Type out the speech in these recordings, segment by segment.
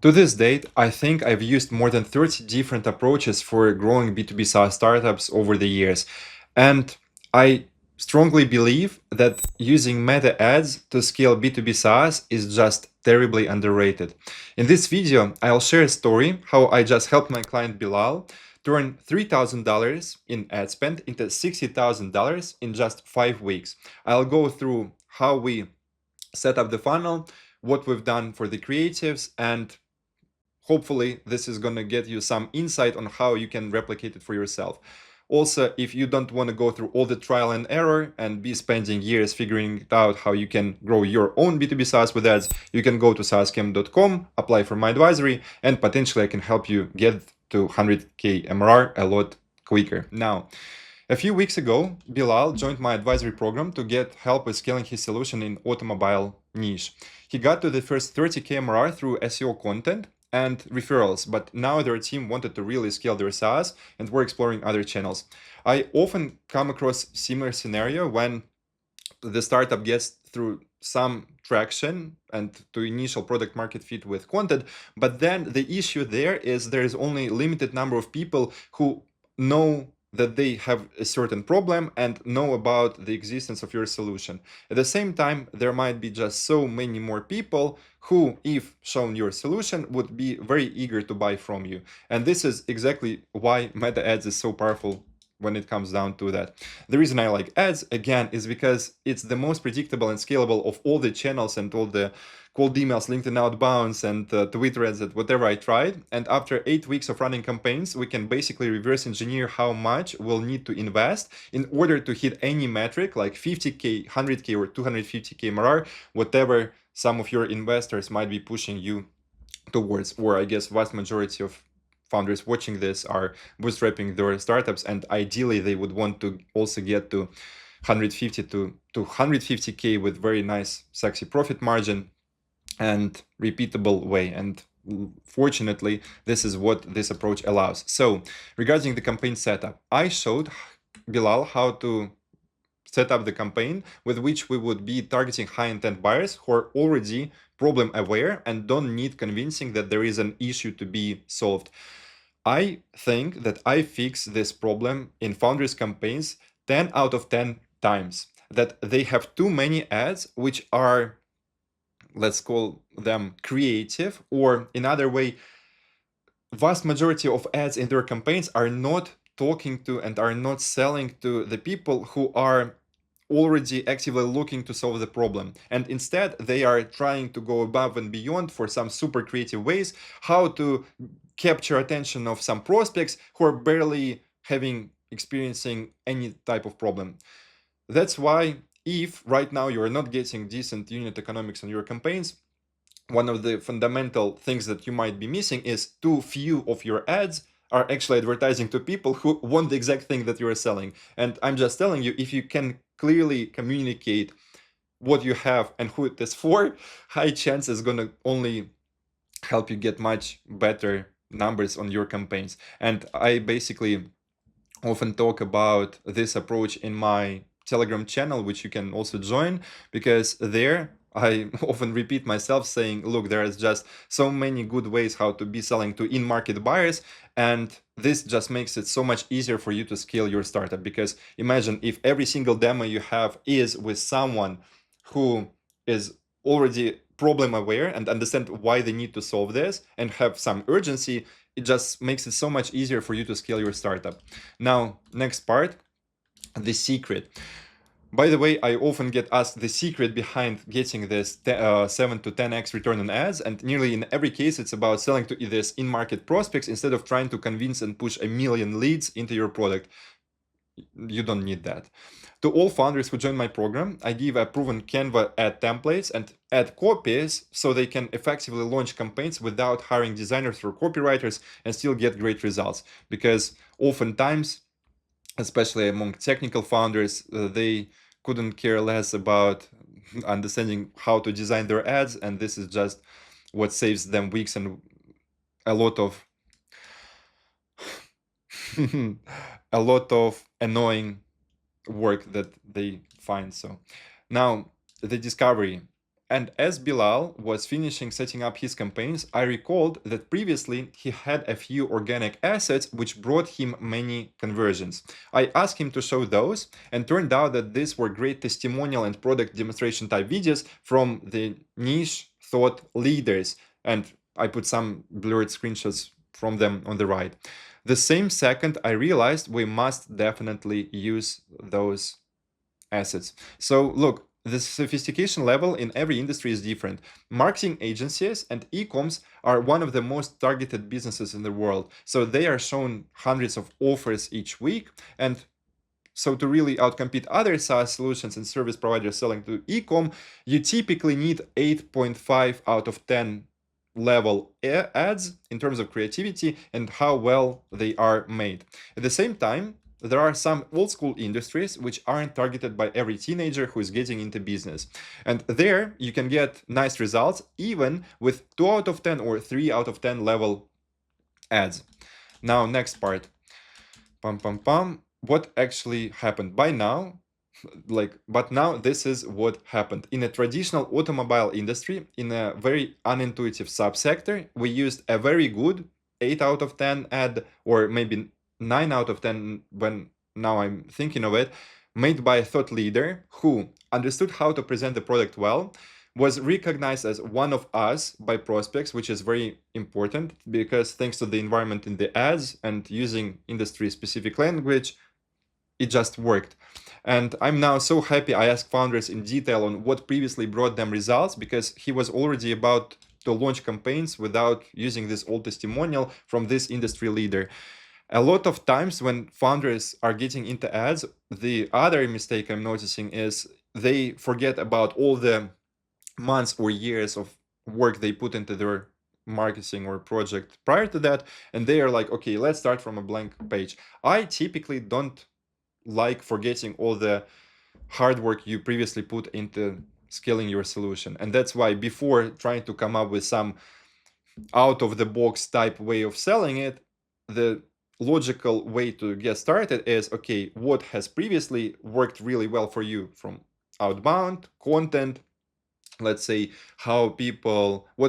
To this date, I think I've used more than 30 different approaches for growing B2B SaaS startups over the years. And I strongly believe that using meta ads to scale B2B SaaS is just terribly underrated. In this video, I'll share a story how I just helped my client Bilal turn $3,000 in ad spend into $60,000 in just 5 weeks. I'll go through how we set up the funnel, what we've done for the creatives, and hopefully this is going to get you some insight on how you can replicate it for yourself. Also, if you don't want to go through all the trial and error and be spending years figuring out how you can grow your own B2B SaaS with ads, you can go to saascamp.com, apply for my advisory, and potentially I can help you get to 100K MRR a lot quicker. Now, a few weeks ago, Bilal joined my advisory program to get help with scaling his solution in automobile niche. He got to the first 30K MRR through SEO content and referrals, but now their team wanted to really scale their SaaS and were exploring other channels. I often come across similar scenario when the startup gets through some traction and to initial product market fit with content, but then the issue there is there is only limited number of people who know that they have a certain problem and know about the existence of your solution. At the same time, there might be just so many more people who, if shown your solution, would be very eager to buy from you. And this is exactly why meta ads is so powerful when it comes down to that. The reason I like ads, again, is because it's the most predictable and scalable of all the channels and all the cold emails, LinkedIn outbounds, and Twitter ads, and whatever I tried. And after 8 weeks of running campaigns, we can basically reverse engineer how much we'll need to invest in order to hit any metric like 50K, 100K, or 250K MRR, whatever some of your investors might be pushing you towards, or I guess vast majority of founders watching this are bootstrapping their startups, and ideally they would want to also get to 150 to 150K with very nice, sexy profit margin and repeatable way. And fortunately, this is what this approach allows. So regarding the campaign setup, I showed Bilal how to set up the campaign with which we would be targeting high intent buyers who are already problem aware and don't need convincing that there is an issue to be solved. I think that I fix this problem in founders campaigns 10 out of 10 times, that they have too many ads which are, let's call them creative, or in other way, vast majority of ads in their campaigns are not talking to and are not selling to the people who are already actively looking to solve the problem. And instead, they are trying to go above and beyond for some super creative ways, how to capture attention of some prospects who are barely experiencing any type of problem. That's why if right now you are not getting decent unit economics on your campaigns, one of the fundamental things that you might be missing is too few of your ads are actually advertising to people who want the exact thing that you're selling. And I'm just telling you, if you can clearly communicate what you have and who it is for, high chance is going to only help you get much better numbers on your campaigns. And I basically often talk about this approach in my Telegram channel, which you can also join, because there I often repeat myself saying, look, there is just so many good ways how to be selling to in-market buyers, and this just makes it so much easier for you to scale your startup. Because imagine if every single demo you have is with someone who is already problem aware and understand why they need to solve this and have some urgency, it just makes it so much easier for you to scale your startup. Now, next part, the secret. By the way, I often get asked the secret behind getting this 7 to 10x return on ads, and nearly in every case, it's about selling to these in-market prospects instead of trying to convince and push a million leads into your product. You don't need that. To all founders who join my program, I give a proven Canva ad templates and ad copies so they can effectively launch campaigns without hiring designers or copywriters and still get great results. Because oftentimes, especially among technical founders, they couldn't care less about understanding how to design their ads, and this is just what saves them weeks and a lot of a lot of annoying work that they find. So now the discovery. And as Bilal was finishing setting up his campaigns, I recalled that previously he had a few organic assets which brought him many conversions. I asked him to show those, and turned out that these were great testimonial and product demonstration type videos from the niche thought leaders. And I put some blurred screenshots from them on the right. The same second, I realized we must definitely use those assets. So look, the sophistication level in every industry is different. Marketing agencies and e-coms are one of the most targeted businesses in the world. So they are shown hundreds of offers each week. And so to really outcompete other SaaS solutions and service providers selling to e-com, you typically need 8.5 out of 10 level ads in terms of creativity and how well they are made. At the same time, there are some old school industries which aren't targeted by every teenager who is getting into business. And there you can get nice results even with 2 out of 10 or 3 out of 10 level ads. Now, next part. What actually happened by now? But now this is what happened. In a traditional automobile industry, in a very unintuitive subsector, we used a very good 8 out of 10 ad, or maybe 9 out of 10 when now I'm thinking of it, made by a thought leader who understood how to present the product well, was recognized as one of us by prospects, which is very important because thanks to the environment in the ads and using industry specific language, it just worked. And I'm now so happy I asked founders in detail on what previously brought them results, because he was already about to launch campaigns without using this old testimonial from this industry leader. A lot of times when founders are getting into ads, the other mistake I'm noticing is they forget about all the months or years of work they put into their marketing or project prior to that, and they are like, okay, let's start from a blank page. I typically don't like forgetting all the hard work you previously put into scaling your solution. And that's why before trying to come up with some out of the box type way of selling it, the logical way to get started is, okay, what has previously worked really well for you from outbound content, let's say what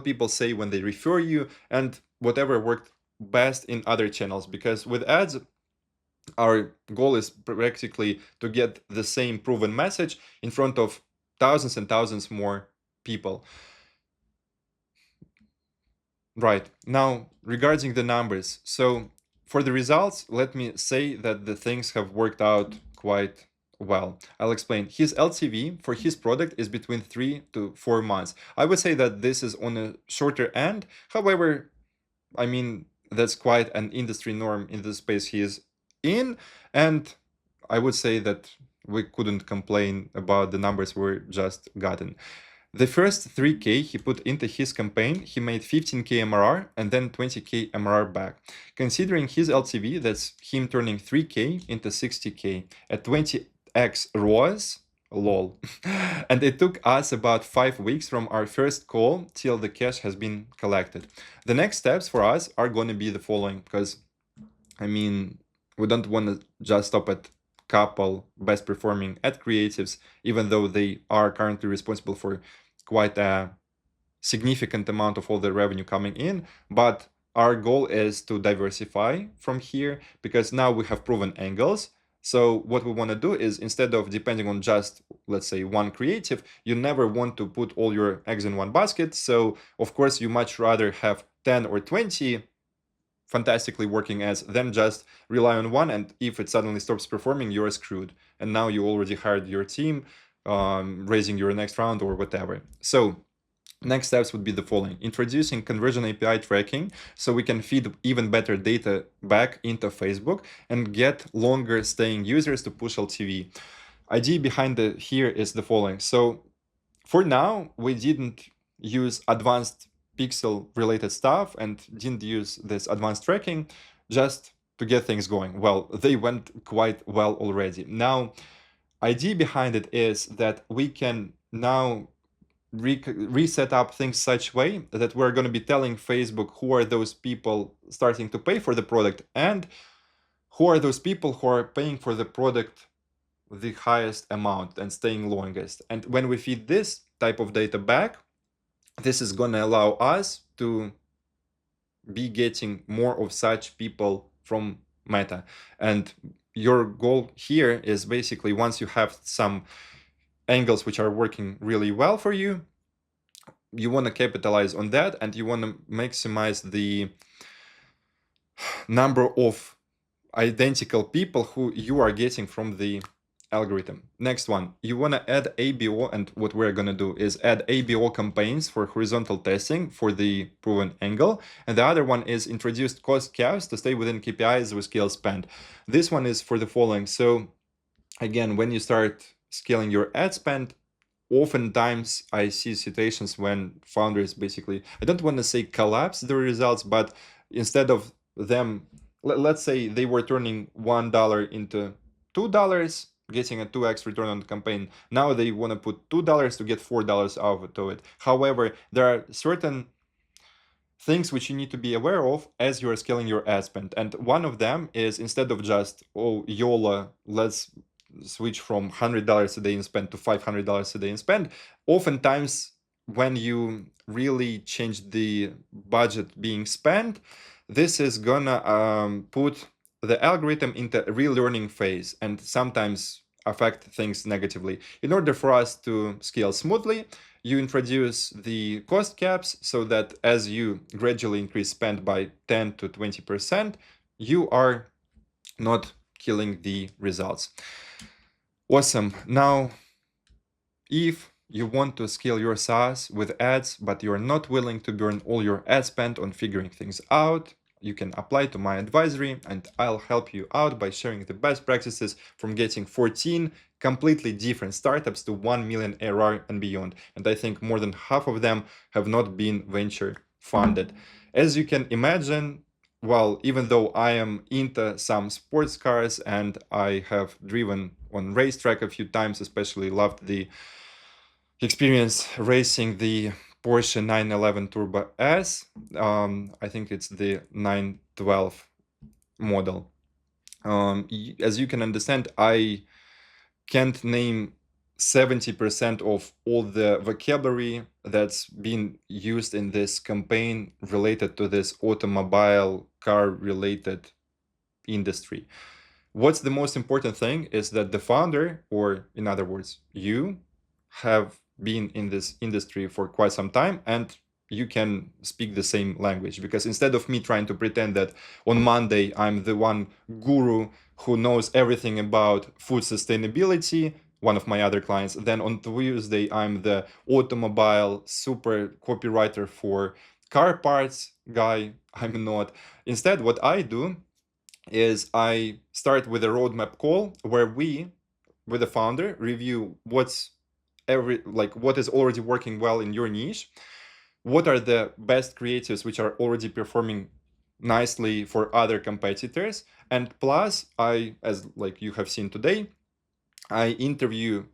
people say when they refer you, and whatever worked best in other channels. Because with ads, our goal is practically to get the same proven message in front of thousands and thousands more people. Right, now regarding the numbers, so for the results, let me say that the things have worked out quite well. I'll explain. His LTV for his product is between 3 to 4 months. I would say that this is on a shorter end. However, I mean, that's quite an industry norm in the space he is in. And I would say that we couldn't complain about the numbers we just gotten. The first 3K he put into his campaign, he made 15K MRR and then 20K MRR back. Considering his LTV, that's him turning 3K into 60K at 20x ROAS, lol. And it took us about 5 weeks from our first call till the cash has been collected. The next steps for us are going to be the following, because I mean, we don't want to just stop at couple best performing ad creatives, even though they are currently responsible for quite a significant amount of all the revenue coming in. But our goal is to diversify from here, because now we have proven angles. So what we want to do is, instead of depending on just, let's say, one creative, you never want to put all your eggs in one basket. So of course, you much rather have 10 or 20 fantastically working ads than just rely on one, and if it suddenly stops performing, you're screwed. And now you already hired your team, raising your next round or whatever. So next steps would be the following: introducing conversion API tracking so we can feed even better data back into Facebook and get longer staying users to push LTV. Idea behind here is the following. So for now, we didn't use advanced pixel related stuff and didn't use this advanced tracking just to get things going. Well, they went quite well already. Now, idea behind it is that we can now reset up things such way that we're going to be telling Facebook who are those people starting to pay for the product and who are those people who are paying for the product the highest amount and staying longest. And when we feed this type of data back, this is going to allow us to be getting more of such people from Meta. And your goal here is basically, once you have some angles which are working really well for you, you want to capitalize on that, and you want to maximize the number of identical people who you are getting from the algorithm. Next one, you want to add ABO, and what we're going to do is add ABO campaigns for horizontal testing for the proven angle. And the other one is introduce cost caps to stay within KPIs with scale spend. This one is for the following. So again, when you start scaling your ad spend, oftentimes I see situations when founders basically, I don't want to say collapse the results, but instead of them, let's say they were turning $1 into $2, getting a 2x return on the campaign. Now they want to put $2 to get $4 out of it. However, there are certain things which you need to be aware of as you are scaling your ad spend. And one of them is, instead of just, oh, YOLO, let's switch from $100 a day in spend to $500 a day in spend, oftentimes when you really change the budget being spent, this is gonna put the algorithm into a relearning phase and sometimes affect things negatively. In order for us to scale smoothly, you introduce the cost caps so that as you gradually increase spend by 10 to 20%, you are not killing the results. Awesome. Now, if you want to scale your SaaS with ads, but you're not willing to burn all your ad spend on figuring things out, you can apply to my advisory, and I'll help you out by sharing the best practices from getting 14 completely different startups to 1 million ARR and beyond. And I think more than half of them have not been venture funded. As you can imagine, well, even though I am into some sports cars and I have driven on racetrack a few times, especially loved the experience racing the Porsche 911 Turbo S. I think it's the 912 model. As you can understand, I can't name 70% of all the vocabulary that's been used in this campaign related to this automobile car related industry. What's the most important thing is that the founder, or in other words, you, have been in this industry for quite some time and you can speak the same language. Because instead of me trying to pretend that on Monday I'm the one guru who knows everything about food sustainability, one of my other clients, then on Tuesday I'm the automobile super copywriter for car parts guy, I'm not. Instead, what I do is I start with a roadmap call where we, with the founder, review what is already working well in your niche, what are the best creatives which are already performing nicely for other competitors, and plus I, as like you have seen today, I interview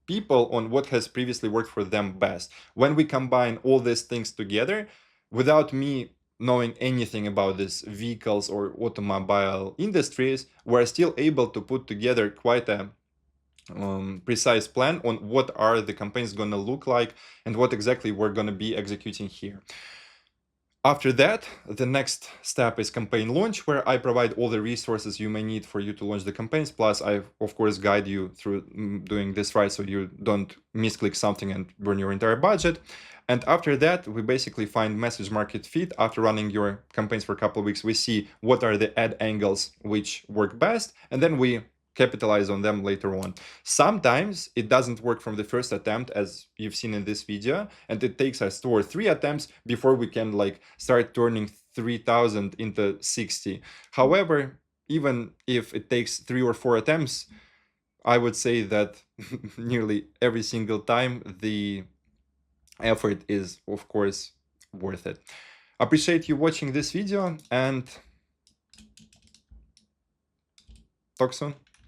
people on what has previously worked for them best. When we combine all these things together, without me knowing anything about these vehicles or automobile industries, we're still able to put together quite a precise plan on what are the campaigns going to look like and what exactly we're going to be executing here. After that, the next step is campaign launch, where I provide all the resources you may need for you to launch the campaigns. Plus, I, of course, guide you through doing this right so you don't misclick something and burn your entire budget. And after that, we basically find message market fit. After running your campaigns for a couple of weeks, we see what are the ad angles which work best, and then we capitalize on them later on. Sometimes it doesn't work from the first attempt, as you've seen in this video, and it takes us 2 or 3 attempts before we can start turning 3,000 into 60. However, even if it takes 3 or 4 attempts, I would say that nearly every single time the effort is, of course, worth it. Appreciate you watching this video and talk soon.